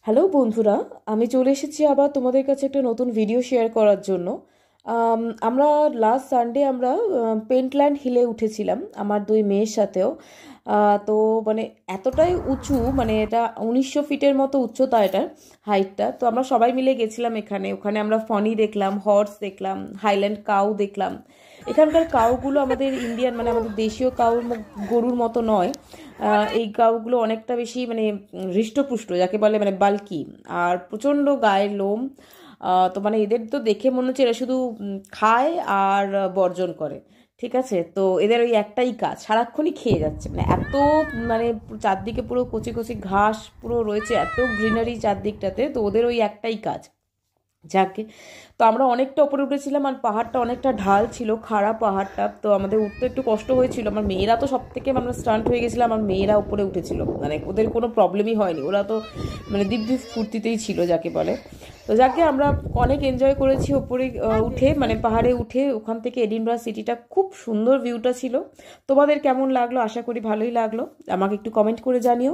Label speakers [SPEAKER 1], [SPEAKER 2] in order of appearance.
[SPEAKER 1] Hello বন্ধুরা, আমি চলে এসেছি আবার তোমাদের কাছে একটা নতুন ভিডিও শেয়ার করার জন্য। আমরা লাস্ট সানডে আমরা পেন্টল্যান্ড হিলে উঠেছিলাম আমার দুই মেয়ের সাথেও। তো মানে এতটাই উঁচু, মানে এটা 1900 ফিটের মতো উচ্চতা, এটার হাইটটা। তো আমরা সবাই মিলে গেছিলাম এখানে। ওখানে আমরা ফনি দেখলাম, হর্স দেখলাম, হাইল্যান্ড কাউ দেখলাম। এখানকার কাউগুলো আমাদের ইন্ডিয়ান, মানে আমাদের দেশীয় গরুর মতো নয়। এই কাউগুলো অনেকটা বেশি মানে হৃষ্টপুষ্ট, যাকে বলে মানে বাল্কি, আর প্রচণ্ড গায়ের লোম। তো মানে এদের তো দেখে মনে হচ্ছে এরা শুধু খায় আর বর্জন করে। ঠিক আছে, তো এদের ওই একটাই কাজ, সারাক্ষণই খেয়ে যাচ্ছে, মানে এত মানে চারদিকে পুরো কচি কচি ঘাস পুরো রয়েছে, এত গ্রিনারি চারদিকটাতে, তো ওদের ওই একটাই কাজ। যাকে, তো আমরা অনেকটা উপরে উঠেছিলাম, আর পাহাড়টা অনেকটা ঢাল ছিল, খাড়া পাহাড়টা, তো আমাদের উঠতে একটু কষ্ট হয়েছিল। আমার মেয়েরা তো সব থেকে আমরা স্টান্ট হয়ে গেছিলাম, আমার মেয়েরা উপরে উঠেছিল, মানে ওদের কোনো প্রবলেমই হয়নি, ওরা তো মানে দিব্যি ফুর্তিতেই ছিল যাকে বলে। তো যাকে আমরা অনেক এনজয় করেছি উপরে উঠে, মানে পাহাড়ে উঠে। ওখান থেকে এডিনবরা সিটিটা খুব সুন্দর ভিউটা ছিল। তোমাদের কেমন লাগলো? আশা করি ভালোই লাগলো। আমাকে একটু কমেন্ট করে জানিও।